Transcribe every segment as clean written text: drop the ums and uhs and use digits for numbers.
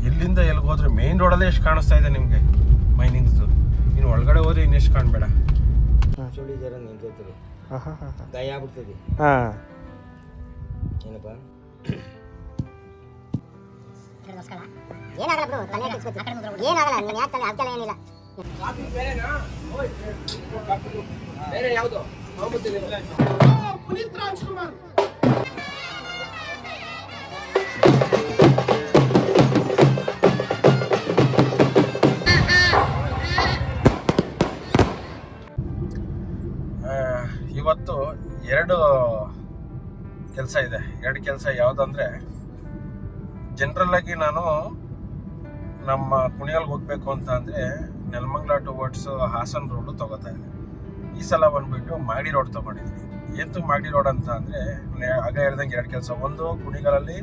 ಎಲ್ಲಿಂದ ಎಲ್ಲಿಗೆ ಹೋದ್ರೆ ಮೇನ್ ರೋಡಲ್ಲೇ ಎಷ್ಟು ಕಾಣಿಸ್ತಾ ಇದೆ ನಿಮಗೆ ಮೈನಿಂಗ್ಸ್ದು. ಇನ್ನು ಒಳಗಡೆ ಹೋದ್ರೆ ಇನ್ನೆಷ್ಟು ಕಾಣಬೇಡ. ಚೂಡಿದಾರ ನಿಂತೈತ್ರಿ, ಗಾಯ ಆಗ್ಬಿಡ್ತದೆ. ಹಾಂ ಏನಪ್ಪ ಪುನೀತ್ ರಾಜ್ಕುಮಾರ್ ಇವತ್ತು ಎರಡು ಕೆಲಸ ಇದೆ. ಎರಡು ಕೆಲಸ ಯಾವುದಂದ್ರೆ, ಜನರಲ್ ಆಗಿ ನಾನು ನಮ್ಮ ಕುಣಿಗಲ್ಗೆ ಹೋಗ್ಬೇಕು ಅಂತ ಅಂದರೆ ನೆಲಮಂಗಲ ಟುವರ್ಡ್ಸ್ ಹಾಸನ್ ರೋಡು ತೊಗೋತಾ ಇದ್ದೆ. ಈ ಸಲ ಬಂದುಬಿಟ್ಟು ಮಾಗಡಿ ರೋಡ್ ತೊಗೊಂಡಿದ್ದೀನಿ. ಎಂತೂ ಮಾಗಡಿ ರೋಡ್ ಅಂತ ಅಂದರೆ, ಆಗ ಹೇಳ್ದಂಗೆ ಎರಡು ಕೆಲಸ. ಒಂದು, ಕುಣಿಗಲಲ್ಲಿ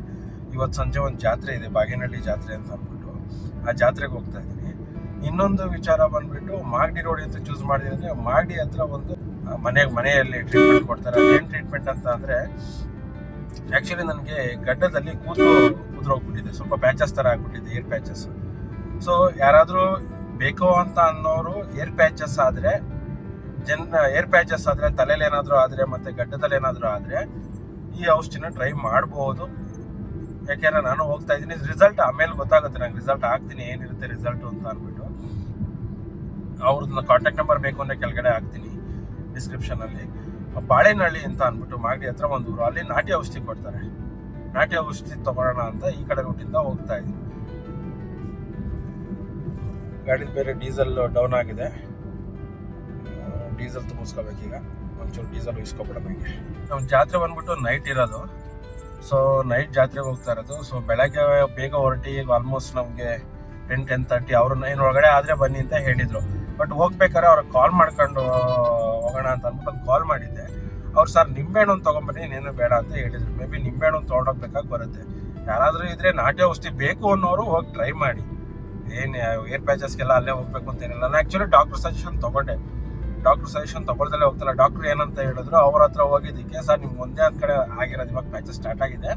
ಇವತ್ತು ಸಂಜೆ ಒಂದು ಜಾತ್ರೆ ಇದೆ, ಬಾಗೇನಹಳ್ಳಿ ಜಾತ್ರೆ ಅಂತ ಅಂದ್ಬಿಟ್ಟು ಆ ಜಾತ್ರೆಗೆ ಹೋಗ್ತಾ ಇದ್ದೀನಿ. ಇನ್ನೊಂದು ವಿಚಾರ ಬಂದುಬಿಟ್ಟು ಮಾಗಡಿ ರೋಡ್ ಅಂತ ಚೂಸ್ ಮಾಡಿದ್ರೆ, ಮಾಗಡಿ ಹತ್ರ ಒಂದು ಮನೆಯಲ್ಲಿ ಟ್ರೀಟ್ಮೆಂಟ್ ಕೊಡ್ತಾರೆ. ಏನು ಟ್ರೀಟ್ಮೆಂಟ್ ಅಂತ ಅಂದರೆ, ಆ್ಯಕ್ಚುಲಿ ನನಗೆ ಗಡ್ಡದಲ್ಲಿ ಕೂದರೋಗ್ಬಿಟ್ಟಿದೆ, ಸ್ವಲ್ಪ ಪ್ಯಾಚಸ್ ಥರ ಆಗ್ಬಿಟ್ಟಿದೆ, ಏರ್ ಪ್ಯಾಚಸ್. ಸೊ ಯಾರಾದರೂ ಬೇಕು ಅಂತ ಅನ್ನೋರು ಏರ್ ಪ್ಯಾಚಸ್ ಆದರೆ ತಲೆಯಲ್ಲಿ ಏನಾದರೂ ಆದರೆ ಮತ್ತು ಗಡ್ಡದಲ್ಲಿ ಏನಾದರೂ ಆದರೆ ಈ ಔಷಧಿನ ಟ್ರೈ ಮಾಡ್ಬೋದು. ಯಾಕೆಂದರೆ ನಾನು ಹೋಗ್ತಾ ಇದ್ದೀನಿ, ರಿಸಲ್ಟ್ ಆಮೇಲೆ ಗೊತ್ತಾಗುತ್ತೆ ನಂಗೆ, ರಿಸಲ್ಟ್ ಹಾಕ್ತೀನಿ ಏನಿರುತ್ತೆ ರಿಸಲ್ಟು ಅಂತ ಅಂದ್ಬಿಟ್ಟು. ಅವ್ರದ್ದು ಕಾಂಟ್ಯಾಕ್ಟ್ ನಂಬರ್ ಬೇಕು ಅಂದರೆ ಕೆಳಗಡೆ ಹಾಕ್ತೀನಿ ಡಿಸ್ಕ್ರಿಪ್ಷನಲ್ಲಿ. ಬಾಳೆನಹಳ್ಳಿ ಅಂತ ಅಂದ್ಬಿಟ್ಟು ಮಾಗಡಿ ಹತ್ರ ಒಂದು ಊರು, ಅಲ್ಲಿ ನಾಟಿ ಔಷಧಿ ಕೊಡ್ತಾರೆ. ನಾಟಿ ಔಷಧಿ ತೊಗೊಳ್ಳೋಣ ಅಂತ ಈ ಕಡೆ ರೂಟಿಂದ ಹೋಗ್ತಾ ಇದ್ದೀನಿ. ಗಾಡಿ ಬೇರೆ ಡೀಸೆಲ್ ಡೌನ್ ಆಗಿದೆ, ಡೀಸೆಲ್ ತುಂಬಿಸ್ಕೋಬೇಕೀಗ. ಒಂಚೂರು ಡೀಸೆಲ್ ಇಸ್ಕೊಬಿಡೋಣ. ನನಗೆ ನಮ್ಮ ಜಾತ್ರೆ ಬಂದ್ಬಿಟ್ಟು ನೈಟ್ ಇರೋದು, ಸೊ ನೈಟ್ ಜಾತ್ರೆಗೆ ಹೋಗ್ತಾ ಇರೋದು. ಸೊ ಬೆಳಗ್ಗೆ ಬೇಗ ಹೊರಟಿ, ಆಲ್ಮೋಸ್ಟ್ ನಮಗೆ 10-10:30 ಅವ್ರನ್ನ ಏನು ಒಳಗಡೆ ಆದರೆ ಬನ್ನಿ ಅಂತ ಹೇಳಿದರು. ಬಟ್ ಹೋಗ್ಬೇಕಾದ್ರೆ ಅವ್ರಿಗೆ ಕಾಲ್ ಮಾಡ್ಕೊಂಡು ಹೋಗೋಣ ಅಂತ ಅಂದ್ಬಿಟ್ಟು ಒಂದು ಕಾಲ್ ಮಾಡಿದ್ದೆ. ಅವ್ರು ಸರ್ ನಿಂಬೆಹಣ್ಣು ಒಂದು ತೊಗೊಂಬನ್ನಿ, ಇನ್ನೇನು ಬೇಡ ಅಂತ ಹೇಳಿದರು. ಮೇ ಬಿ ನಿಂಬೆಹಣ್ಣು ತೊಗೊಂಡೋಗ್ಬೇಕಾಗಿ ಬರುತ್ತೆ. ಯಾರಾದರೂ ಇದ್ದರೆ ನಾಟಿ ಔಷಧಿ ಬೇಕು ಅನ್ನೋರು ಹೋಗಿ ಟ್ರೈ ಮಾಡಿ. ಏನು ಏರ್ ಪ್ಯಾಚಸ್ಗೆಲ್ಲ ಅಲ್ಲೇ ಹೋಗ್ಬೇಕು ಅಂತೇನಿಲ್ಲ. ನಾನು ಆ್ಯಕ್ಚುಲಿ ಡಾಕ್ಟರ್ ಸಜೆಷನ್ ತೊಗೊಂಡೆ. ಡಾಕ್ಟರ್ ಸಜೆಷನ್ ತೊಗೊಳ್ದಲ್ಲೇ ಹೋಗ್ತಲ್ಲ. ಡಾಕ್ಟ್ರು ಏನಂತ ಹೇಳಿದ್ರು, ಅವ್ರ ಹತ್ರ ಹೋಗಿದ್ದಕ್ಕೆ, ಸರ್ ನಿಮ್ಗೆ ಒಂದೇ ಒಂದು ಕಡೆ ಆಗಿರೋದು, ಇವಾಗ ಪ್ಯಾಚಸ್ ಸ್ಟಾರ್ಟ್ ಆಗಿದೆ,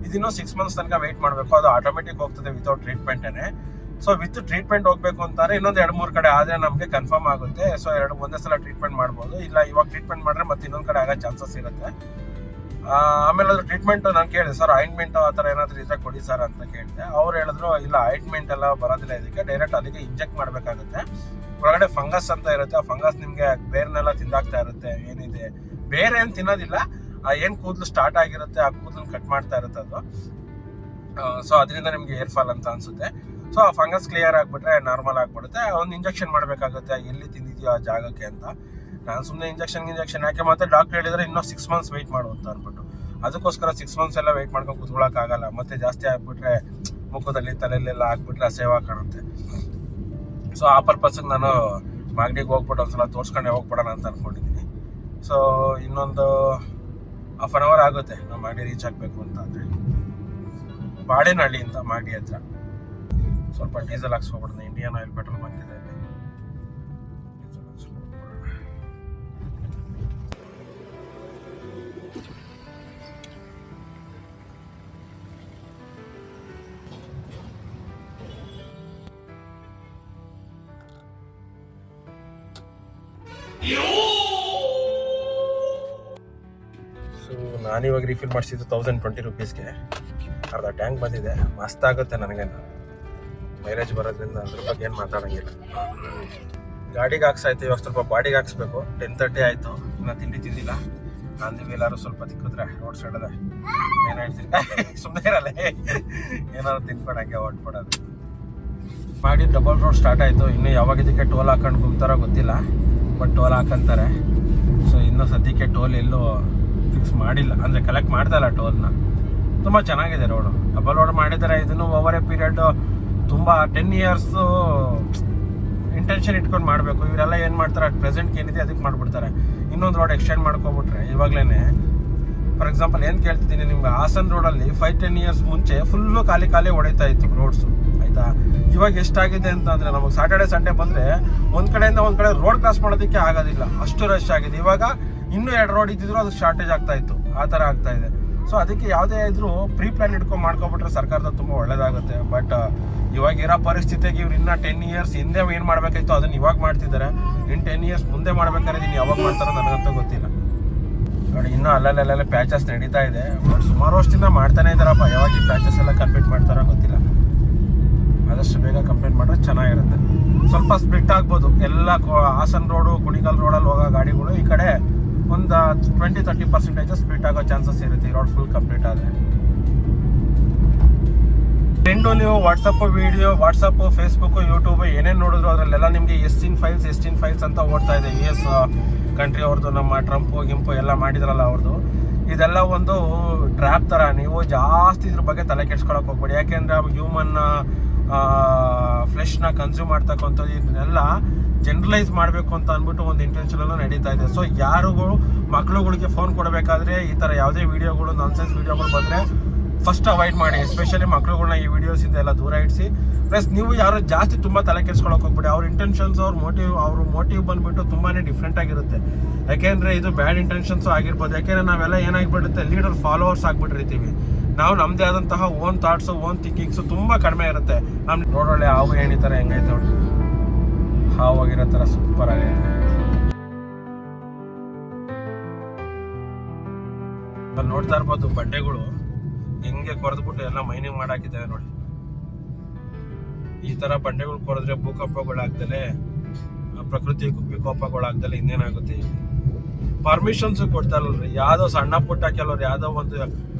ಇದಿನ್ನೂ 6 months ತನಕ ವೆಯ್ಟ್ ಮಾಡಬೇಕು, ಅದು ಆಟೋಮೆಟಿಕ್ ಹೋಗ್ತದೆ ವಿತೌಟ್ ಟ್ರೀಟ್ಮೆಂಟೇ. ಸೊ ವಿತ್ ಟ್ರೀಟ್ಮೆಂಟ್ ಹೋಗ್ಬೇಕು ಅಂತಾರೆ ಇನ್ನೊಂದು 2-3 ಕಡೆ ಆದರೆ ನಮಗೆ ಕನ್ಫರ್ಮ್ ಆಗುತ್ತೆ. ಸೊ ಒಂದೇ ಸಲ ಟ್ರೀಟ್ಮೆಂಟ್ ಮಾಡ್ಬೋದು. ಇಲ್ಲ ಇವಾಗ ಟ್ರೀಟ್ಮೆಂಟ್ ಮಾಡಿದ್ರೆ ಮತ್ತೆ ಇನ್ನೊಂದು ಕಡೆ ಆಗೋ ಚಾನ್ಸಸ್ ಇರುತ್ತೆ. ಆಮೇಲೆ ಅದು ಟ್ರೀಟ್ಮೆಂಟ್ ನಾನು ಕೇಳಿದೆ, ಸರ್ ಆಯಿಂಟ್ಮೆಂಟ್ ಆ ಥರ ಏನಾದರೂ ಇದ್ರೆ ಕೊಡಿ ಸರ್ ಅಂತ ಕೇಳಿದೆ. ಅವ್ರು ಹೇಳಿದ್ರು, ಇಲ್ಲ ಆಯಿಂಟ್ಮೆಂಟ್ ಎಲ್ಲ ಬರೋದಿಲ್ಲ ಇದಕ್ಕೆ, ಡೈರೆಕ್ಟ್ ಅದಕ್ಕೆ ಇಂಜೆಕ್ಟ್ ಮಾಡಬೇಕಾಗುತ್ತೆ. ಒಳಗಡೆ ಫಂಗಸ್ ಅಂತ ಇರುತ್ತೆ, ಆ ಫಂಗಸ್ ನಿಮಗೆ ಬೇರ್ನೆಲ್ಲ ತಿಂದಾಗ್ತಾ ಇರುತ್ತೆ. ಏನಿದೆ ಬೇರೆ ಏನು ತಿನ್ನೋದಿಲ್ಲ, ಏನು ಕೂದಲು ಸ್ಟಾರ್ಟ್ ಆಗಿರುತ್ತೆ ಆ ಕೂದಲು ಕಟ್ ಮಾಡ್ತಾ ಇರುತ್ತೆ ಅದು. ಸೊ ಅದರಿಂದ ನಿಮಗೆ ಏರ್ ಫಾಲ್ ಅಂತ ಅನಿಸುತ್ತೆ. ಸೊ ಆ ಫಂಗಸ್ ಕ್ಲಿಯರ್ ಆಗಿಬಿಟ್ರೆ ನಾರ್ಮಲ್ ಆಗಿಬಿಡುತ್ತೆ. ಒಂದು ಇಂಜೆಕ್ಷನ್ ಮಾಡಬೇಕಾಗುತ್ತೆ ಎಲ್ಲಿ ತಿಂದಿದೆಯೋ ಆ ಜಾಗಕ್ಕೆ ಅಂತ. ನಾನು ಸುಮ್ಮನೆ ಇಂಜೆಕ್ಷನ್ ಯಾಕೆ ಮತ್ತೆ ಡಾಕ್ಟರ್ ಹೇಳಿದರೆ ಇನ್ನೂ 6 months ವೆಯ್ಟ್ ಮಾಡು ಅಂತ ಅಂದ್ಬಿಟ್ಟು. ಅದಕ್ಕೋಸ್ಕರ 6 months ಎಲ್ಲ ವೆಯ್ಟ್ ಮಾಡ್ಕೊಂಡು ಕೂತ್ಕೊಳ್ಳೋಕ್ಕಾಗಲ್ಲ. ಮತ್ತೆ ಜಾಸ್ತಿ ಆಗಿಬಿಟ್ರೆ ಮುಖದಲ್ಲಿ ತಲೆಯಲ್ಲೆಲ್ಲ ಆಗಿಬಿಟ್ರೆ ಅಸಹ್ಯವ ಕಾಣುತ್ತೆ. ಸೊ ಆ ಪರ್ಪಸ್ಗೆ ನಾನು ಮಾಗಡಿಗೆ ಹೋಗ್ಬಿಟ್ಟು ಒಂದ್ಸಲ ತೋರಿಸ್ಕೊಂಡೆ ಹೋಗ್ಬಿಡೋಣ ಅಂತ ಅಂದ್ಕೊಂಡಿದ್ದೀನಿ. ಸೊ ಇನ್ನೊಂದು 1/2 hour ಆಗುತ್ತೆ ನಾವು ಮಾಗಡಿ ರೀಚ್ ಆಗಬೇಕು ಅಂತ ಅಂದರೆ. ಬಾಳೆನಹಳ್ಳಿ ಅಂತ ಮಾಗಡಿ ಹತ್ರ. ಸ್ವಲ್ಪ ಡೀಸೆಲ್ ಹಾಕ್ಸ್ಕೊಬಿಡೋಣ, ಇಂಡಿಯನ್ ಆಯಿಲ್ ಪೆಟ್ರೋಲ್ ಬಂದಿದೆ. ಸೊ ನಾನಿವಾಗ ರೀಫಿಲ್ ಮಾಡಿಸಿದ್ದು 1020 rupeesಗೆ ಅರ್ಧ ಟ್ಯಾಂಕ್ ಬಂದಿದೆ. ಮಸ್ತ್ ಆಗುತ್ತೆ ನನಗೇನು, ಮೈಲೇಜ್ ಬರೋದ್ರಿಂದ ಅದ್ರ ಬಗ್ಗೆ ಏನು ಮಾತಾಡೋಂಗಿಲ್ಲ. ಗಾಡಿಗೆ ಹಾಕ್ಸಾಯ್ತು, ಇವಾಗ ಸ್ವಲ್ಪ ಬಾಡಿಗೆ ಹಾಕ್ಸ್ಬೇಕು. 10:30 ಆಯಿತು, ಇನ್ನೂ ತಿಂಡಿ ತಿಂದಿಲ್ಲ. ಅಂದಿವಿ ಎಲ್ಲರೂ ಸ್ವಲ್ಪ ತಿಕ್ಕಿದ್ರೆ ರೋಡ್ ಸೈಡದ ಏನು ಹೇಳ್ತೀನಿ ಸುಮ್ಮನೆ ಇರಲ್ಲ, ಏನಾದ್ರು ತಿನ್ಕೊಳಕ್ಕೆ ಹೊಟ್ಬಿಡೋದು. ಮಾಡಿ ಡಬಲ್ ರೋಡ್ ಸ್ಟಾರ್ಟ್ ಆಯಿತು. ಇನ್ನೂ ಯಾವಾಗ ಇದಕ್ಕೆ ಟೋಲ್ ಹಾಕೊಂಡು ಗುಮ್ತಾರೋ ಗೊತ್ತಿಲ್ಲ, ಬಟ್ ಟೋಲ್ ಹಾಕಂತಾರೆ. ಸೊ ಇನ್ನೂ ಸದ್ಯಕ್ಕೆ ಟೋಲ್ ಎಲ್ಲೂ ಫಿಕ್ಸ್ ಮಾಡಿಲ್ಲ, ಅಂದರೆ ಕಲೆಕ್ಟ್ ಮಾಡ್ತಾಯಿಲ್ಲ ಟೋಲ್ನ. ತುಂಬ ಚೆನ್ನಾಗಿದೆ ರೋಡು, ಡಬಲ್ ರೋಡ್ ಮಾಡಿದ್ದಾರೆ. ಇದನ್ನು ಓವರ್ ಎ ಪೀರಿಯಡ್ ತುಂಬ 10 years ಇಂಟೆನ್ಷನ್ ಇಟ್ಕೊಂಡು ಮಾಡಬೇಕು. ಇವರೆಲ್ಲ ಏನು ಮಾಡ್ತಾರೆ, ಅಟ್ ಪ್ರೆಸೆಂಟ್ಗೆ ಏನಿದೆ ಅದಕ್ಕೆ ಮಾಡಿಬಿಡ್ತಾರೆ. ಇನ್ನೊಂದು ರೋಡ್ ಎಕ್ಸ್ಟೆಂಡ್ ಮಾಡ್ಕೊಬಿಟ್ರೆ ಇವಾಗಲೇ, ಫಾರ್ ಎಕ್ಸಾಂಪಲ್ ಏನು ಕೇಳ್ತಿದ್ದೀನಿ ನಿಮ್ಗೆ, ಹಾಸನ್ ರೋಡಲ್ಲಿ 5-10 years ಮುಂಚೆ ಫುಲ್ಲು ಖಾಲಿ ಹೊಡಿತಾ ಇತ್ತು ರೋಡ್ಸು, ಆಯಿತಾ. ಇವಾಗ ಎಷ್ಟಾಗಿದೆ ಅಂತಂದರೆ, ನಮಗೆ ಸಾಟರ್ಡೆ ಸಂಡೇ ಬಂದರೆ ಒಂದು ಕಡೆಯಿಂದ ಒಂದು ಕಡೆ ರೋಡ್ ಕ್ರಾಸ್ ಮಾಡೋದಕ್ಕೆ ಆಗೋದಿಲ್ಲ, ಅಷ್ಟು ರಶ್ ಆಗಿದೆ. ಇವಾಗ ಇನ್ನೂ 2 ರೋಡ್ ಇದ್ದಿದ್ರು ಅದು ಶಾರ್ಟೇಜ್ ಆಗ್ತಾ ಇತ್ತು, ಆ ಥರ ಆಗ್ತಾ ಇದೆ. ಸೊ ಅದಕ್ಕೆ ಯಾವುದೇ ಇದ್ರೂ ಪ್ರೀ ಪ್ಲಾನ್ ಇಟ್ಕೊಂಡು ಮಾಡ್ಕೊಬಿಟ್ರೆ ಸರ್ಕಾರದ ತುಂಬ ಒಳ್ಳೇದಾಗುತ್ತೆ. ಬಟ್ ಇವಾಗ ಇರೋ ಪರಿಸ್ಥಿತಿಗೆ ಇವ್ರು ಇನ್ನೂ 10 ಇಯರ್ಸ್ ಹಿಂದೆ ಏನು ಮಾಡಬೇಕಾಯ್ತು ಅದನ್ನು ಇವಾಗ ಮಾಡ್ತಿದ್ದಾರೆ. ಇನ್ನು 10 ಇಯರ್ಸ್ ಮುಂದೆ ಮಾಡ್ಬೇಕಾದ್ರೆ ಇದನ್ನು ಯಾವಾಗ ಮಾಡ್ತಾರೋ ನನಗಂತೂ ಗೊತ್ತಿಲ್ಲ. ನೋಡಿ ಇನ್ನೂ ಅಲ್ಲಲ್ಲೇ ಪ್ಯಾಚಸ್ ನಡೀತಾ ಇದೆ. ಬಟ್ ಸುಮಾರು ವರ್ಷದಿಂದ ಮಾಡ್ತಾನೆ ಇದ್ದಾರಪ್ಪ. ಯಾವಾಗ ಈ ಪ್ಯಾಚಸ್ ಎಲ್ಲ ಕಂಪ್ಲೀಟ್ ಮಾಡ್ತಾರೋ ಗೊತ್ತಿಲ್ಲ. ಆದಷ್ಟು ಬೇಗ ಕಂಪ್ಲೀಟ್ ಮಾಡಿದ್ರೆ ಚೆನ್ನಾಗಿರುತ್ತೆ. ಸ್ವಲ್ಪ ಸ್ಪ್ಲಿಟ್ ಆಗ್ಬೋದು. ಎಲ್ಲ ಹಾಸನ್ ರೋಡು ಕುಣಿಗಲ್ ರೋಡಲ್ಲಿ ಹೋಗೋ ಗಾಡಿಗಳು ಈ ಕಡೆ ಒಂದು 20-30% ಸ್ಪ್ಲಿಟ್ ಆಗೋ ಚಾನ್ಸಸ್ ಇರುತ್ತೆ ಈ ರೋಡ್ ಫುಲ್ ಕಂಪ್ಲೀಟ್ ಆದರೆ. ಟ್ರೆಂಡು ನೀವು ವಾಟ್ಸಪ್ ಫೇಸ್ಬುಕ್ ಯೂಟ್ಯೂಬ್ ಏನೇನು ನೋಡಿದ್ರು ಅದರಲ್ಲೆಲ್ಲ ನಿಮಗೆ ಎಸ್ಟಿನ್ ಫೈಲ್ಸ್ ಅಂತ ಓಡ್ತಾ ಇದೆ. US ಕಂಟ್ರಿ ಅವ್ರದ್ದು, ನಮ್ಮ ಟ್ರಂಪು ಎಲ್ಲ ಮಾಡಿದ್ರಲ್ಲ ಅವ್ರದ್ದು. ಇದೆಲ್ಲ ಒಂದು ಟ್ರ್ಯಾಪ್ ಥರ. ನೀವು ಜಾಸ್ತಿ ಇದ್ರ ಬಗ್ಗೆ ತಲೆ ಕೆಡ್ಸ್ಕೊಳಕ್ಕೆ ಹೋಗ್ಬೇಡಿ. ಯಾಕೆಂದರೆ ಹ್ಯೂಮನ್ ಫ್ಲೆಶ್ನ ಕನ್ಸ್ಯೂಮ್ ಮಾಡ್ತಕ್ಕಂಥದ್ದು ಇದನ್ನೆಲ್ಲ ಜನರಲೈಸ್ ಮಾಡಬೇಕು ಅಂತ ಅಂದ್ಬಿಟ್ಟು ಒಂದು ಇಂಟೆನ್ಷನಲ್ಲೂ ನಡೀತಾ ಇದೆ. ಸೊ ಯಾರುಗಳು ಮಕ್ಳುಗಳಿಗೆ ಫೋನ್ ಕೊಡಬೇಕಾದ್ರೆ ಈ ಥರ ಯಾವುದೇ ವೀಡಿಯೋಗಳು ನಾನ್ಸೆನ್ಸ್ ವೀಡಿಯೋಗಳು ಬಂದರೆ ಫಸ್ಟ್ ಅವಾಯ್ಡ್ ಮಾಡಿ. ಎಸ್ಪೆಷಲಿ ಮಕ್ಳುಗಳನ್ನ ಈ ವಿಡಿಯೋಸಿಂದ ಎಲ್ಲ ದೂರ ಇಡಿಸಿ. ಪ್ಲಸ್ ನೀವು ಯಾರು ಜಾಸ್ತಿ ತುಂಬ ತಲೆ ಕೆಡ್ಸ್ಕೊಳಕ್ಕೆ ಹೋಗ್ಬೇಡಿ. ಅವ್ರ ಇಂಟೆನ್ಷನ್ಸ್ ಅವ್ರ ಮೋಟಿವ್ ಬಂದುಬಿಟ್ಟು ತುಂಬಾ ಡಿಫ್ರೆಂಟ್ ಆಗಿರುತ್ತೆ. ಯಾಕೆಂದರೆ ಇದು ಬ್ಯಾಡ್ ಇಂಟೆನ್ಷನ್ಸು ಆಗಿರ್ಬೋದು. ಯಾಕೆಂದರೆ ನಾವೆಲ್ಲ ಏನಾಗಿಬಿಡುತ್ತೆ, ಲೀಡರ್ ಫಾಲೋವರ್ಸ್ ಆಗಿಬಿಟ್ಟಿರ್ತೀವಿ. ನಾವು ನಮ್ಮದೇ ಆದಂತಹ ಓನ್ ಥಾಟ್ಸು ಓನ್ ಥಿಂಕಿಂಗ್ಸು ತುಂಬ ಕಡಿಮೆ ಇರುತ್ತೆ. ನಮ್ಮ ನೋಡೋಳೆ ಹಾವು ಏಣಿ ಥರ ಹೆಂಗೈತೆ ನೋಡಿ, ಹಾವಾಗಿರೋ ಥರ ಸೂಪರ್ ಆಗೈತೆ. ಅಲ್ಲಿ ನೋಡ್ತಾ ಇರ್ಬೋದು ಬಂಡೆಗಳು ಹೆಂಗೆ ಕೊರೆದ್ಬಿಟ್ಟು ಎಲ್ಲ ಮೈನಿಂಗ್ ಮಾಡಾಕಿದ್ದಾರೆ ನೋಡಿ. ಈ ಥರ ಬಂಡೆಗಳು ಕೊರೆದ್ರೆ ಭೂಕಂಪಗಳಾಗ್ದಲೆ, ಪ್ರಕೃತಿ ವಿಕೋಪಗಳಾಗ್ದಲೆ ಇನ್ನೇನಾಗುತ್ತೆ. ಪರ್ಮಿಷನ್ಸು ಕೊಡ್ತಾರಲ್ರಿ. ಯಾವುದೋ ಸಣ್ಣ ಪುಟ್ಟ ಕೆಲವ್ರು ಯಾವುದೋ ಒಂದು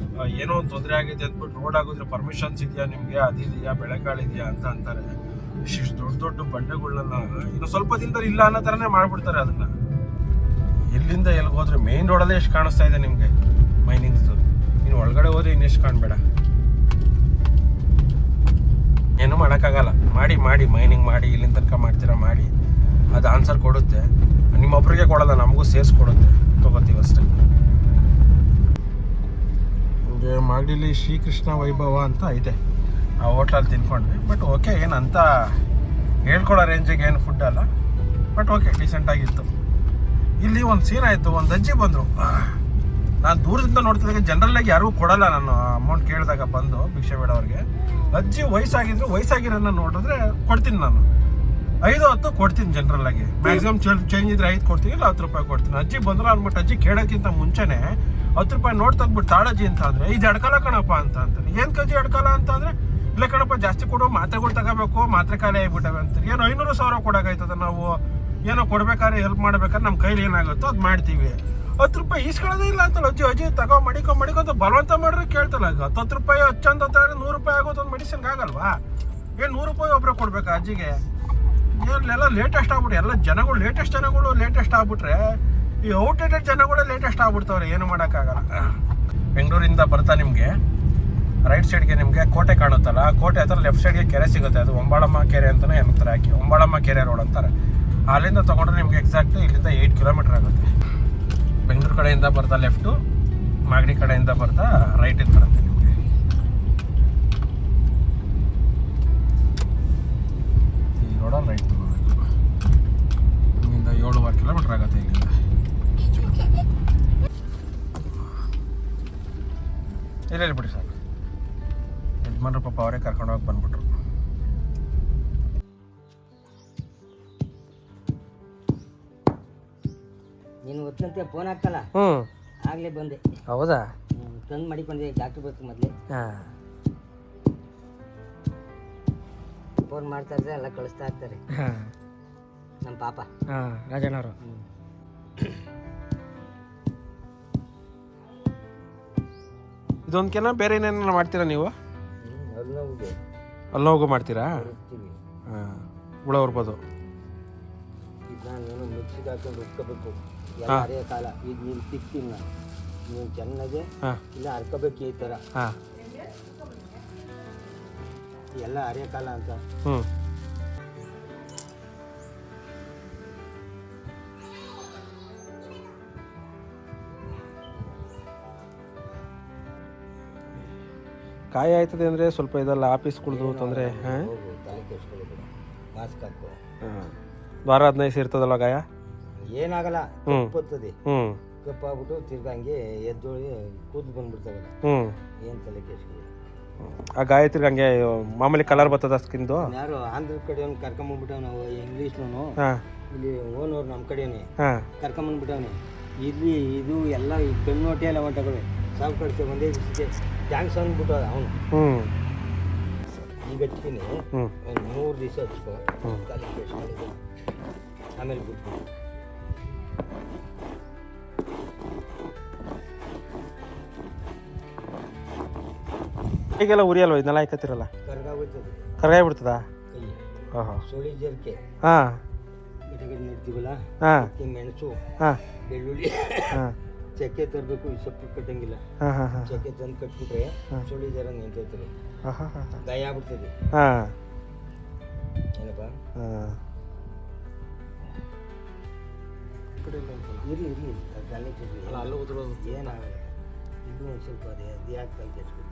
ಏನೋ ಒಂದು ತೊಂದರೆ ಆಗಿದೆ ಅಂದ್ಬಿಟ್ಟು ರೋಡ್ ಆಗೋದ್ರೆ ಪರ್ಮಿಷನ್ಸ್ ಇದೆಯಾ ನಿಮಗೆ, ಅದಿದೆಯಾ, ಬೆಳೆಕಾಳಿದೆಯಾ ಅಂತ ಅಂತಾರೆ. ಇಷ್ಟು ದೊಡ್ಡ ಬಂಡೆಗಳನ್ನ ಇನ್ನು ಸ್ವಲ್ಪ ದಿನದಲ್ಲಿ ಇಲ್ಲ ಅನ್ನೋ ಥರನೇ ಮಾಡ್ಬಿಡ್ತಾರೆ ಅದನ್ನ. ಎಲ್ಲಿಂದ ಎಲ್ಲಿಗೆ ಹೋದ್ರೆ ಮೇನ್ ರೋಡಲ್ಲೇ ಎಷ್ಟು ಕಾಣಿಸ್ತಾ ಇದೆ ನಿಮಗೆ ಮೈನಿಂಗ್ಸ್ದು. ಇನ್ನು ಒಳಗಡೆ ಹೋದ್ರೆ ಇನ್ನೆಷ್ಟು ಕಾಣಬೇಡ. ಏನೂ ಮಾಡೋಕ್ಕಾಗಲ್ಲ. ಮಾಡಿ ಮೈನಿಂಗ್ ಮಾಡಿ, ಇಲ್ಲಿಂದ ತನಕ ಮಾಡ್ತೀರಾ ಮಾಡಿ, ಅದು ಆನ್ಸರ್ ಕೊಡುತ್ತೆ. ನಿಮ್ಮೊಬ್ರಿಗೆ ಕೊಡಲ್ಲ, ನಮಗೂ ಸೇರಿಸ್ಕೊಡುತ್ತೆ, ತೊಗೋತೀವಿ ಅಷ್ಟೇ. ಮಾಗಡಿಲಿ ಶ್ರೀಕೃಷ್ಣ ವೈಭವ ಅಂತ ಐತೆ. ಆ ಹೋಟ್ಲಲ್ಲಿ ತಿನ್ಕೊಂಡ್ವಿ. ಬಟ್ ಓಕೆ, ಏನಂತ ಹೇಳ್ಕೊಡೋ ರೇಂಜಿಗೆ ಏನು ಫುಡ್ ಅಲ್ಲ. ಬಟ್ ಓಕೆ, ಡಿಸೆಂಟಾಗಿತ್ತು. ಇಲ್ಲಿ ಒಂದು ಸೀನ್ ಆಯಿತು. ಒಂದು ಅಜ್ಜಿ ಬಂದರು. ನಾನು ದೂರದಿಂದ ನೋಡ್ತಿದ್ದಾಗ ಜನರಲ್ಲಾಗಿ ಯಾರಿಗೂ ಕೊಡಲ್ಲ. ನಾನು ಅಮೌಂಟ್ ಕೇಳಿದಾಗ ಬಂದು ಭಿಕ್ಷೆ ಬೇಡವ್ರಿಗೆ. ಅಜ್ಜಿ ವಯಸ್ಸಾಗಿರೋನ್ನ ನೋಡಿದ್ರೆ ಕೊಡ್ತೀನಿ. ನಾನು 5-10 ಕೊಡ್ತೀನಿ ಜನರಲ್ಲಾಗಿ. ಮ್ಯಾಕ್ಸಿಮಮ್ ಚೇಂಜ್ ಇದ್ರೆ 5 ಕೊಡ್ತೀನಿ, ಇಲ್ಲ 10 ರೂಪಾಯಿ ಕೊಡ್ತೀನಿ. ಅಜ್ಜಿ ಬಂದ್ರು ಅಂದ್ಬಿಟ್ಟು ಅಜ್ಜಿ ಕೇಳೋಕ್ಕಿಂತ ಮುಂಚೆನೇ 10 ರೂಪಾಯಿ ನೋಟ್ ತೆಗ್ಬಿಟ್ಟು ತಾಳಜ್ಜಿ ಅಂತ ಅಂದರೆ ಇದು ಎಡ್ಕಲ್ಲ ಕಣಪ್ಪ ಅಂತ ಅಂತಾರೆ. ಏನು ಕಜ್ಜಿ ಎಡ್ಕಲ್ಲ ಅಂತ ಅಂದರೆ, ಇಲ್ಲ ಕಣಪ್ಪ ಜಾಸ್ತಿ ಕೊಡು, ಮಾತ್ರೆಗಳು ತಗೋಬೇಕು, ಮಾತ್ರೆ ಖಾಲಿ ಆಗಿಬಿಟ್ಟವೆ ಅಂತಾರೆ. ಏನು 500,000 ಕೊಡೋಕ್ಕಾಯ್ತದ? ನಾವು ಏನೋ ಕೊಡ್ಬೇಕಾದ್ರೆ ಹೆಲ್ಪ್ ಮಾಡ್ಬೇಕಾದ್ರೆ ನಮ್ಮ ಕೈಲಿ ಏನಾಗುತ್ತೋ ಅದು ಮಾಡ್ತೀವಿ. 10 ರೂಪಾಯಿ ಈಸ್ಕೊಳ್ಳೋದೇ ಇಲ್ಲ ಅಂತಲ್ಲ ಅಜ್ಜಿ ತಗೋ ಮಡಿಕೊಂತ ಬಲವಂತ ಮಾಡಿದ್ರೆ ಕೇಳ್ತಲ್ಲ. 10 ರೂಪಾಯಿ ಹಚ್ಚಂತ 100 ರೂಪಾಯಿ ಆಗೋದು ಒಂದು ಮೆಡಿಸಿನ್ಗೆ ಆಗಲ್ವಾ? ಏನು 100 ರೂಪಾಯಿ ಒಬ್ಬರೇ ಕೊಡ್ಬೇಕಾ ಅಜ್ಜಿಗೆ? ಎಲ್ಲ ಲೇಟೆಸ್ಟ್ ಆಗ್ಬಿಟ್ರೆ, ಎಲ್ಲ ಜನಗಳು ಲೇಟೆಸ್ಟ್ ಆಗ್ಬಿಟ್ರೆ ಈ ಔಟ್ಡೇಟೆಡ್ ಜನಗಳು ಲೇಟೆಸ್ಟ್ ಆಗ್ಬಿಡ್ತಾವ್ರೆ. ಏನು ಮಾಡೋಕ್ಕಾಗಲ್ಲ. ಬೆಂಗಳೂರಿಂದ ಬರ್ತಾ ನಿಮಗೆ ರೈಟ್ ಸೈಡ್ಗೆ ನಿಮಗೆ ಕೋಟೆ ಕಾಣುತ್ತಲ್ಲ, ಕೋಟೆ ಹತ್ರ ಲೆಫ್ಟ್ ಸೈಡ್ಗೆ ಕೆರೆ ಸಿಗುತ್ತೆ. ಅದು ಒಂಬಾಳಮ್ಮ ಕೆರೆ ಅಂತಲೇ ಏನಂತಾರೆ, ಹಾಕಿ ಒಂಬಾಳಮ್ಮ ಕೆರೆ ರೋಡ್ ಅಂತಾರೆ. ಅಲ್ಲಿಂದ ತೊಗೊಂಡ್ರೆ ನಿಮಗೆ ಎಕ್ಸಾಕ್ಟ್ ಇಲ್ಲಿಂದ 8 ಕಿಲೋಮೀಟರ್ ಆಗುತ್ತೆ. ಬೆಂಗಳೂರು ಕಡೆಯಿಂದ ಬರ್ತಾ ಲೆಫ್ಟು, ಮಾಗಡಿ ಕಡೆಯಿಂದ ಬರ್ತಾ ರೈಟಿಗೆ ಬರುತ್ತೆ ನಿಮಗೆ. ಈ ರೋಡಲ್ಲಿ ರೈಟ್ ತೊಗೋಬೇಕು. ಇಲ್ಲಿಂದ 7-8 ಕಿಲೋಮೀಟರ್ ಆಗುತ್ತೆ. ಇಲ್ಲಿಂದ ಇಲ್ಲ ಬಿಡಿ ಸಾಕು. ಯಜಮಾನ್ರು ಪಾಪ ಅವರೇ ಕರ್ಕೊಂಡೋಗಿ ಬಂದ್ಬಿಟ್ರು. ನೀನು ಗೊತ್ತಂತೆ ಫೋನ್ ಹಾಕ್ತಲ್ಲ, ಆಗ್ಲೇ ಬಂದೆ. ಹೌದಾ? ತಂದು ಮಾಡಿಕೊಂಡೆ. ಡಾಕ್ಟ್ರ್ ಬರ್ತು ಮೊದಲೇ ಫೋನ್ ಮಾಡ್ತಾ ಇದ್ರೆ ಎಲ್ಲ ಕಳಿಸ್ತಾ ಇರ್ತಾರೆ ನಮ್ಮ ಪಾಪ. ರಾಜಣ್ಣವರು ಇದೊಂದ್ಕೆನ ಬೇರೆ ಏನೇನ ಮಾಡ್ತೀರಾ ನೀವು? ಅಲ್ಲಿ ಹೋಗು ಮಾಡ್ತೀರಾ? ಹುಳ ಉರ್ಬೋದು. ನಾನು ಮಿಕ್ಸಿಗೆ ಹಾಕೊಂಡು ರುಬ್ಕೋಬೇಕು. ಅದೇ ಕಾಲ ಈಗ ನೀನು ಸಿಗ್ತೀನಿ ನಾನು, ನೀವು ಚೆನ್ನಾಗಿ ಇಲ್ಲ ಹರ್ಕೋಬೇಕು. ಈ ಥರ ಎಲ್ಲ ಅರೆ ಕಾಲ ಅಂತ. ಕಾಯಿ ಆಯ್ತದೆ ಅಂದರೆ ಸ್ವಲ್ಪ ಇದೆಲ್ಲ ಆಫೀಸ್ಗಳದು ತೊಂದರೆ. ತಲೆ ಕೆಡ್ಸ್ಕೊಳ್ಳೋದು, ಮಾಸ್ಕ್ ಹಾಕೋ. ವಾರ 15 ಇರ್ತದಲ್ಲ ಗಾಯ? ಏನಾಗಲ್ಲ, ಬರ್ತದೆ. ಕಪ್ಪಾಗ್ಬಿಟ್ಟು ತಿರ್ಗಿ ಹಂಗೆ ಎದ್ದೋಳಿ ಕೂದಲು ಬಂದ್ಬಿಡ್ತಾವಲ್ಲ, ಹ್ಞೂ ಏನು ತಲೆ ಕೆಡ್ಸ್ಕೊಳ್ಳಿ. ಆ ಗಾಯ ತಿರ್ಗಿ ಹಂಗೆ ಮಾಮೂಲಿ ಕಲರ್ ಬರ್ತದ ಸ್ಕಿನ್ದು. ಯಾರು ಆಂಧ್ರ ಕಡೆಯವ್ನು ಕರ್ಕೊಂಬಂದ್ಬಿಟ್ಟವ್ ನಾವು ಇಂಗ್ಲೀಷ್ನವನು, ಹಾಂ ಇಲ್ಲಿ ಓನವ್ರು ನಮ್ಮ ಕಡೆಯೇ ಹಾಂ ಕರ್ಕೊಂಬಂದ್ಬಿಟ್ಟವನೆ. ಇಲ್ಲಿ ಇದು ಎಲ್ಲ ಈ ಕಣ್ಣು ಹೊಟ್ಟೆ ಎಲ್ಲ ಹೊಂಟವೆ, ಸಾವು ಕಡಿಸ್ತೆ ಒಂದೇ ಟ್ಯಾಂಕ್ಸ್ ಅಂದ್ಬಿಟ್ಟು ಅವನು. ಹ್ಞೂ ಈಗ ಹಚ್ತೀನಿ, ಹ್ಞೂ ಒಂದು 3 ದಿವಸ ಹಚ್ಕೊ, ತಲೆ ಕೆಡ್ಸ್ಕೊಳ್ಳಿ, ಆಮೇಲೆ ಬಿಟ್ಟು ಈಗೆಲ್ಲ ಉರಿಯಲ್ವ ಇದನ್ನೆಲ್ಲ ಹಾಕತ್ತಿರಲ್ಲ, ಕರ್ಗಾಗೋಯ್ತದೆ ಕರ್ಗಾಯ್ಬಿಡ್ತದ. ಕೈ. ಹಾಂ ಹಾಂ ಸುಳಿ ಜರ್ಕೆ ಹಾಂ ಗಿಡಗಳು ನೆಡ್ತೀವಲ್ಲ, ಹಾಂ ಅದಕ್ಕೆ ಮೆಣಸು, ಹಾಂ ಬೆಳ್ಳುಳ್ಳಿ, ಹಾಂ ಚಕ್ಕೆ ತರಬೇಕು. ಈ ಸೊಪ್ಪು ಕಟ್ಟಂಗಿಲ್ಲ, ಹಾಂ ಹಾಂ ಹಾಂ ಚಕ್ಕೆ ತಂದು ಕಟ್ಬಿಟ್ರೆ ಸುಳಿ ಜರ ನಿಂತೈತದೆ, ಹಾಂ ಹಾಂ ಹಾಂ ಗಾಯ ಆಗ್ಬಿಡ್ತದೆ. ಹಾಂ ಏನಪ್ಪ ಹಾಂ ಇರಲಿ ಇರಲಿ ಅಲ್ಲೂ ಏನಾಗಲ್ಲ. ಇದು ಒಂದು ಸ್ವಲ್ಪ ಅದೇ ಅದು ಯಾಕೆ ತಲೆ ಕೆಡ್ಸ್ಕೊಳ್ತೀವಿ.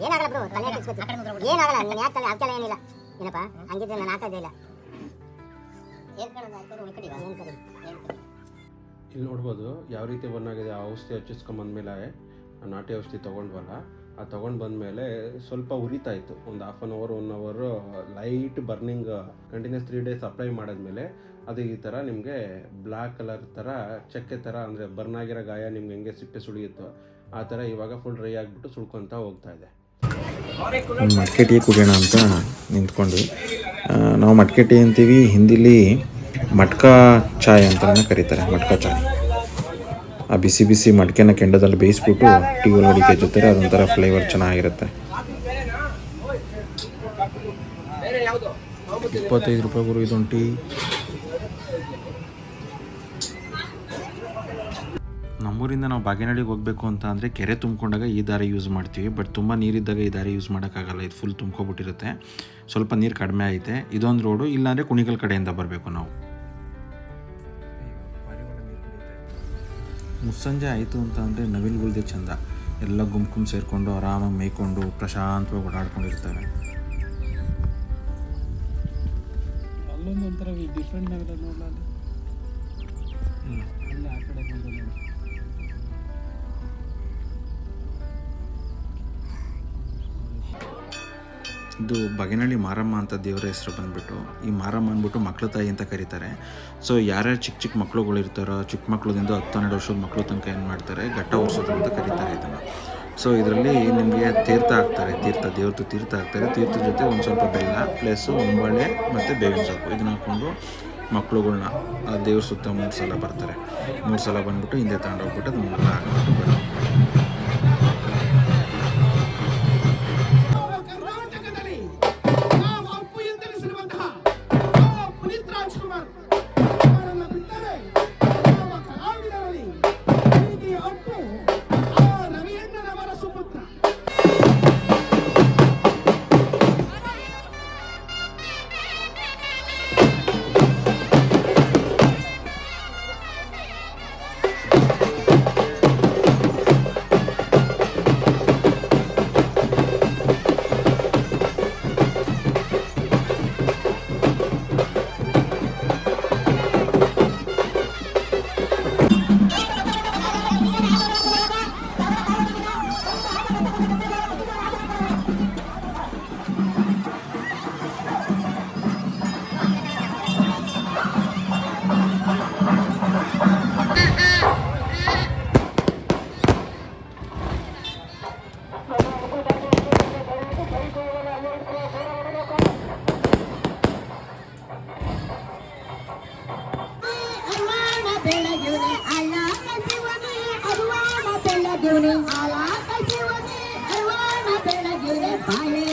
ಏನಾಗಲ್ಲ ಬ್ರೋ, ತಲೆ ಕೆಡ್ಸ್ಕೊಳ್ತೀವಿ, ಏನಾಗಲ್ಲ. ನೀನು ಯಾಕೆ ತಲೆ ಅದಕ್ಕೆಲ್ಲ ಏನಿಲ್ಲ ಏನಪ್ಪ, ಹಂಗಿದ್ರೆ ನಾನು ಹಾಕೋದೇ ಇಲ್ಲ. ಇಲ್ಲಿ ನೋಡ್ಬೋದು ಯಾವ ರೀತಿ ಬಂದಾಗಿದೆ. ಆ ಔಷಧಿ ಹಚ್ಚಿಸ್ಕೊಂಬಂದ್ಮೇಲೆ ನಾಟಿ ಔಷಧಿ ತೊಗೊಂಡ್ವಲ್ಲ, ಆ ತೊಗೊಂಡು ಬಂದಮೇಲೆ ಸ್ವಲ್ಪ ಉರಿತಾ ಇತ್ತು. ಒಂದು 1/2 hour 1 hour light burning continuous 3 days apply ಮಾಡಿದ್ಮೇಲೆ ಅದು ಈ ಥರ ನಿಮಗೆ ಬ್ಲ್ಯಾಕ್ ಕಲರ್ ಥರ ಚಕ್ಕೆ ಥರ, ಅಂದರೆ ಬರ್ನ್ ಆಗಿರೋ ಗಾಯ ನಿಮ್ಗೆ ಹೆಂಗೆ ಸಿಪ್ಪೆ ಸುಳಿಯುತ್ತೋ ಆ ಥರ ಇವಾಗ ಫುಲ್ ಡ್ರೈ ಆಗಿಬಿಟ್ಟು ಸುಳ್ಕೊತಾ ಹೋಗ್ತಾ ಇದೆ. ಮಟ್ಕೆ ಟೀ ಕುಡಿಯೋಣ ಅಂತ ನಿಂತ್ಕೊಂಡ್ವಿ. ನಾವು ಮಟ್ಕೆ ಟೀ ಅಂತೀವಿ, ಹಿಂದಿಲಿ ಮಟ್ಕಾ ಚಾಯ್ ಅಂತಲೇ ಕರೀತಾರೆ. ಮಟ್ಕಾ ಚಾಯ್, ಆ ಬಿಸಿ ಬಿಸಿ ಮಟ್ಕೆನ ಕೆಂಡದಲ್ಲಿ ಬೇಯಿಸ್ಬಿಟ್ಟು ಟೀ ಒಳಗಡೆ ಕೆಚ್ಚುತ್ತಾರೆ. ಅದೊಂಥರ ಫ್ಲೇವರ್ ಚೆನ್ನಾಗಿರುತ್ತೆ. 25 ರೂಪಾಯಿಗೂ ಇದೊಂದು ಟೀ. ನಮ್ಮೂರಿಂದ ನಾವು ಬಾಗೇನಹಳ್ಳಿಗೆ ಹೋಗಬೇಕು ಅಂತ ಅಂದರೆ ಕೆರೆ ತುಂಬಿಕೊಂಡಾಗ ಈ ದಾರಿ ಯೂಸ್ ಮಾಡ್ತೀವಿ. ಬಟ್ ತುಂಬ ನೀರಿದ್ದಾಗ ಈ ದಾರಿ ಯೂಸ್ ಮಾಡೋಕ್ಕಾಗಲ್ಲ, ಇದು ಫುಲ್ ತುಂಬ್ಕೊಬಿಟ್ಟಿರುತ್ತೆ. ಸ್ವಲ್ಪ ನೀರು ಕಡಿಮೆ ಐತೆ. ಇದೊಂದು ರೋಡು, ಇಲ್ಲಾಂದರೆ ಕುಣಿಗಲ್ ಕಡೆಯಿಂದ ಬರಬೇಕು ನಾವು. ಮುಸ್ಸಂಜೆ ಆಯಿತು ಅಂತ ಅಂದರೆ ನವಿಲುಗಳ್ದೆ ಚೆಂದ. ಎಲ್ಲ ಗುಂಪು ಸೇರಿಕೊಂಡು ಆರಾಮಾಗಿ ಮೇಯ್ಕೊಂಡು ಪ್ರಶಾಂತವಾಗಿ ಓಡಾಡ್ಕೊಂಡಿರ್ತಾರೆ. ಅಲ್ಲೊಂದು ಒಂಥರ ಡಿಫ್ರೆಂಟ್ ನವಿಲ ನೋಡಲ್ಲ, ಅಲ್ಲಿ ಆ ಕಡೆ ಬಂದ ಇದು ಬಾಗೇನಹಳ್ಳಿ ಮಾರಮ್ಮ ಅಂತ ದೇವರ ಹೆಸರು ಬಂದುಬಿಟ್ಟು, ಈ ಮಾರಮ್ಮ ಅಂದ್ಬಿಟ್ಟು ಮಕ್ಳ ತಾಯಿ ಅಂತ ಕರೀತಾರೆ. ಸೊ ಯಾರ್ಯಾರು ಚಿಕ್ಕ ಮಕ್ಳುಗಳು ಇರ್ತಾರೋ, ಚಿಕ್ಕ ಮಕ್ಳದಿಂದ 10-12 ವರ್ಷದ ಮಕ್ಕಳು ತನಕ ಏನು ಮಾಡ್ತಾರೆ, ಘಟ್ಟ ಹೊರ್ಸೋದು ಅಂತ ಕರೀತಾರೆ ಇದನ್ನು. ಸೊ ಇದರಲ್ಲಿ ನಿಮಗೆ ತೀರ್ಥ ಹಾಕ್ತಾರೆ, ದೇವ್ರದ್ದು ತೀರ್ಥ ಹಾಕ್ತಾರೆ. ತೀರ್ಥದ ಜೊತೆ ಒಂದು ಸ್ವಲ್ಪ ಬೆಲ್ಲ ಪ್ಲಸ್ಸು ಒಂಬಾಳೆ ಮತ್ತು ಬೇವಿನ ಸೊಪ್ಪು ಇದನ್ನ ಹಾಕ್ಕೊಂಡು ಮಕ್ಳುಗಳ್ನ ಆ ದೇವ್ರ ಸುತ್ತ 3 ಸಲ ಬರ್ತಾರೆ. 3 ಸಲ ಬಂದುಬಿಟ್ಟು ಹಿಂದೆ ತಗೊಂಡೋಗ್ಬಿಟ್ಟು ಅದನ್ನೆಲ್ಲ ಹಾಕ್ಬಿಟ್ಟು ಬರೋದು. Bye.